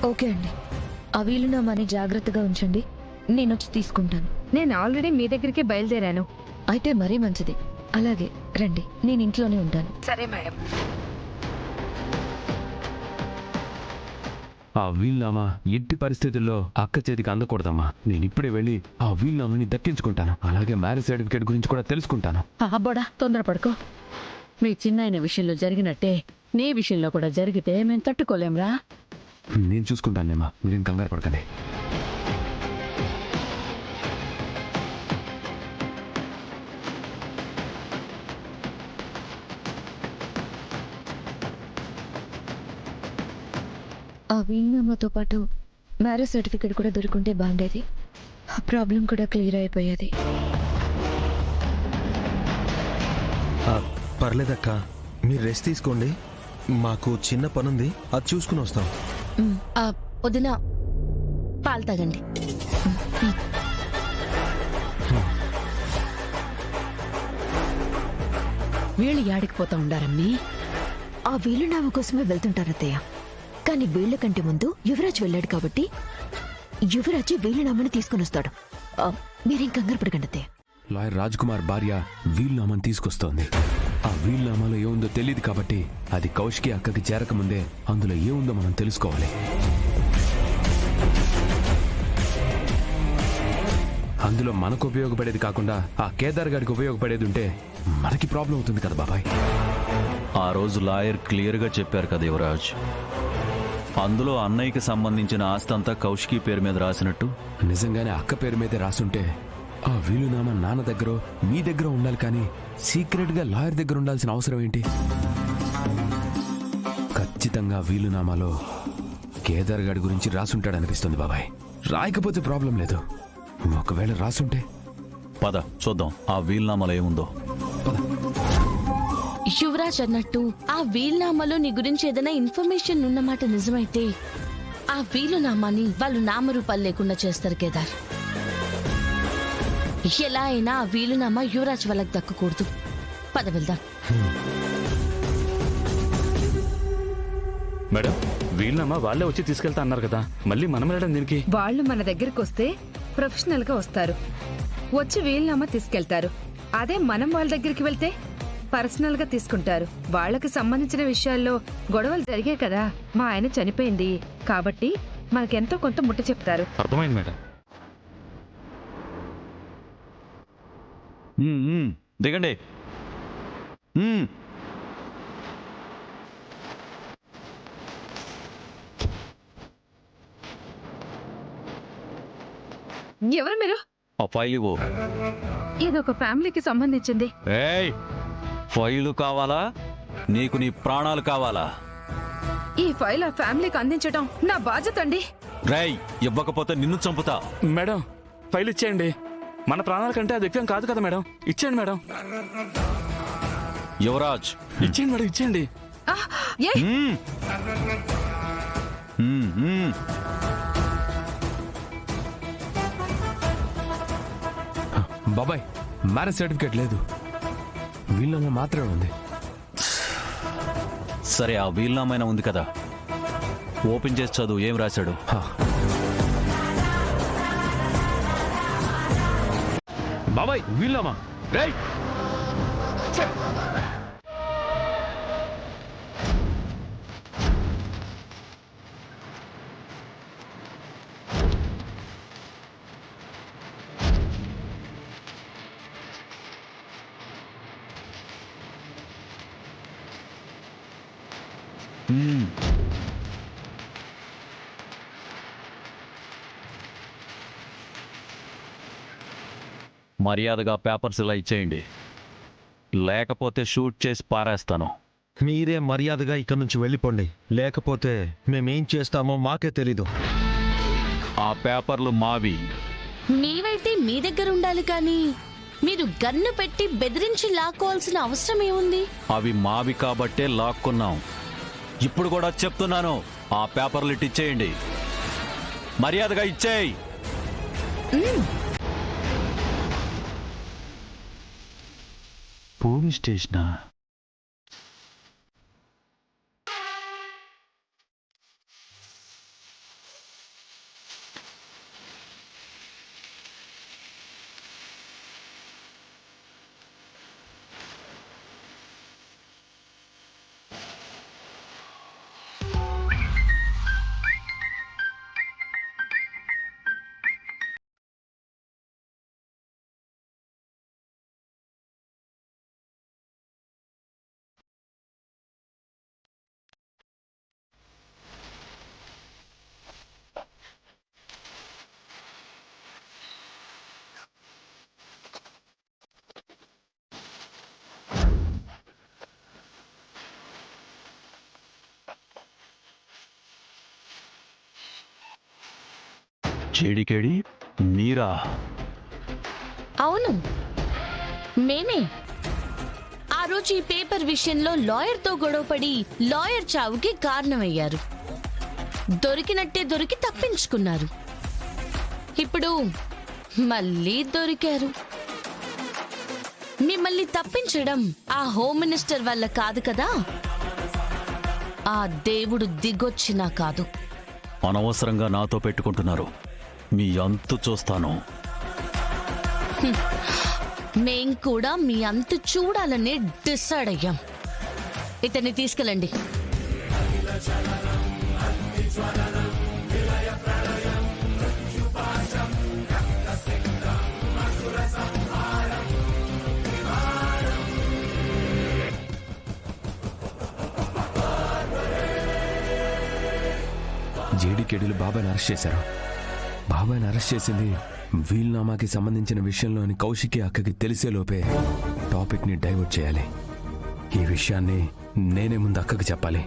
Okay అండి, ఆ వీలునామాని జాగ్రత్తగా ఉంచండి, నేను వచ్చి తీసుకుంటాను. నేను ఆల్రెడీ మీ దగ్గరికి బయలుదేరాను. అయితే మరీ మంచిది. అలాగే రండి, నేను ఇంట్లోనే ఉంటాను. సరే మేడం. ఆ వీలునామా ఎట్టి పరిస్థితుల్లో అక్క చేతికి అందకూడదమ్మా. నేను ఇప్పుడే వెళ్ళి ఆ వీలునామాని దక్కించుకుంటాను. అలాగే మ్యారేజ్ సర్టిఫికేట్ గురించి కూడా తెలుసుకుంటాను. అబ్బోడా, తొందరపడుకో. మీ చిన్నాయన విషయంలో జరిగినట్టే నీ విషయంలో కూడా జరిగితే మేము తట్టుకోలేంరా. నేను చూసుకుంటానేమ్మా, మీరేం కంగారు పడకండి. ఆ వీలునామాతో పాటు మ్యారేజ్ సర్టిఫికేట్ కూడా దొరుకుంటే బాగుండేది. ఆ ప్రాబ్లం కూడా క్లియర్ అయిపోయేది. పర్లేదక్క, మీరు రెస్ట్ తీసుకోండి. మాకు చిన్న పనుంది, అది చూసుకుని వస్తాం. వదిన పాలు తాగండి. వీళ్ళు యాడికి పోతా ఉండారమ్మీ? ఆ వీలునామా కోసమే వెళ్తుంటారత్తయ్య. కానీ వీళ్ళ కంటే ముందు యువరాజ్ వెళ్ళాడు కాబట్టి యువరాజ్ వీలునామాని తీసుకుని వస్తాడు. మీరేం కంగారు పడకండి అత్తయ్య. లాయర్ రాజ్ కుమార్ భార్య వీలునామాని తీసుకొస్తోంది. ఆ వీలునామాలో ఏముందో తెలియదు కాబట్టి అది కౌశికి అక్కకి చేరకముందే అందులో ఏముందో మనం తెలుసుకోవాలి. అందులో మనకు ఉపయోగపడేది కాకుండా ఆ కేదార్ గారికి ఉపయోగపడేది ఉంటే మనకి ప్రాబ్లం అవుతుంది కదా బాబాయ్. ఆ రోజు లాయర్ క్లియర్గా చెప్పారు కదా యువరాజ్, అందులో అన్నయ్యకి సంబంధించిన ఆస్తి అంతా కౌశికి పేరు మీద రాసినట్టు. నిజంగానే అక్క పేరు మీదే రాసుంటే ఆ వీలునామా నాన్న దగ్గర మీ దగ్గర ఉండాలి, కానీ సీక్రెట్ గా లాయర్ దగ్గర ఉండాల్సిన అవసరం ఏంటి? ఖచ్చితంగా వీలునామాలో కేదార్ గారి గురించి రాసుంటాడు అనిపిస్తుంది బాబాయ్. రాయకపోతే ప్రాబ్లం లేదు, ఒకవేళ రాసుంటే. పద చూద్దాం ఆ వీలునామాలో ఏముందో. యువరాజ్ అన్నట్టు ఆ వీలునామాలో నీ గురించి ఏదైనా ఇన్ఫర్మేషన్ ఉన్నమాట నిజమైతే ఆ వీలునామాని వాళ్ళు నామరూపాలు లేకుండా చేస్తారు కేదార్. ఎలా అయినా ఆ వీలునామా యువరాజ్ వాళ్ళకి దక్కకూడదు. పద వెళ్దాం. మేడం, వీలునామా వాళ్ళే వచ్చి తీసుకెళ్తా అన్నారు కదా, మళ్ళీ మనం వెళ్ళడం దీనికి? వాళ్ళు మన దగ్గరకు వస్తే ప్రొఫెషనల్ గా వస్తారు, వచ్చి వీలునామా తీసుకెళ్తారు. అదే మనం వాళ్ళ దగ్గరికి వెళ్తే పర్సనల్ గా తీసుకుంటారు. వాళ్ళకి సంబంధించిన విషయాల్లో గొడవలు జరిగాయి కదా, మా ఆయన చనిపోయింది కాబట్టి మనకెంతో కొంత ముట్ట చెప్తారు. అర్థమైంది మేడం. దిగండి. ఎవరు మీరు? ఆ ఫైల్ ఇవ్వు. ఇదొక ఫ్యామిలీకి సంబంధించింది. ఏయ్, ఫైలు కావాలా? నీకు నీ ప్రాణాలు కావాలా? ఈ ఫైల్ ఆ ఫ్యామిలీకి అందించడం నా బాధ్యత అండి. రేయ్, ఇవ్వకపోతే నిన్ను చంపుతా. మేడం, ఫైల్ ఇచ్చేయండి. మన ప్రాణాల కంటే అది ఎక్కువ కాదు కదా మేడం. ఇచ్చేయండి మేడం. యువరాజ్, ఇచ్చేయండి మేడం, ఇచ్చేయండి. బాబాయ్, మ్యారేజ్ సర్టిఫికేట్ లేదు, వీలునామా మాత్రమే ఉంది. సరే, ఆ వీలునామైనా ఉంది కదా, ఓపెన్ చేసి చదువు ఏం రాశాడు. బాబాయ్, వీలునామా. రేయ్, మర్యాదగా పేపర్స్ ఇలా ఇచ్చేయండి, లేకపోతే షూట్ చేసి పారేస్తాను. మీరే మర్యాదగా ఇక్కడి నుంచి వెళ్ళిపోండి, లేకపోతే మేమేం చేస్తామో మాకే తెలీదు. ఆ పేపర్లు మావి. మీవైతే మీ దగ్గర ఉండాలి, కానీ మీరు గన్ను పెట్టి బెదిరించి లాక్కోవాల్సిన అవసరం ఏముంది? అవి మావి కాబట్టే లాక్కున్నాం. ఇప్పుడు కూడా చెప్తున్నాను, ఆ పేపర్లు ఇచ్చేయండి, మర్యాదగా ఇచ్చేయి. పోలీస్ స్టేషనా? చేడికేడి మీరా? అవును, మేమే. ఆ రోజు ఈ పేపర్ విషయంలో లాయర్తో గొడవపడి లాయర్ చావుకి కారణమయ్యారు. దొరికినట్టే దొరికి తప్పించుకున్నారు. ఇప్పుడు మళ్ళీ దొరికారు. మిమ్మల్ని తప్పించడం ఆ హోమ్ మినిస్టర్ వల్ల కాదు కదా, ఆ దేవుడు దిగొచ్చినా కాదు. అనవసరంగా నాతో పెట్టుకుంటున్నారు. మీ అంతు చూస్తాను. మేం కూడా మీ అంతు చూడాలనే డిసైడ్ అయ్యాం. ఇతన్ని తీసుకెళ్ళండి. జేడీకేడీలు బాబాయ్ని అరెస్ట్ చేశారు. బాబాయ్ని అరెస్ట్ చేసింది వీల్నామాకి సంబంధించిన విషయంలోని కౌశికి అక్కకి తెలిసేలోపే టాపిక్ని డైవర్ట్ చేయాలి. ఈ విషయాన్ని నేనే ముందు అక్కకి చెప్పాలి.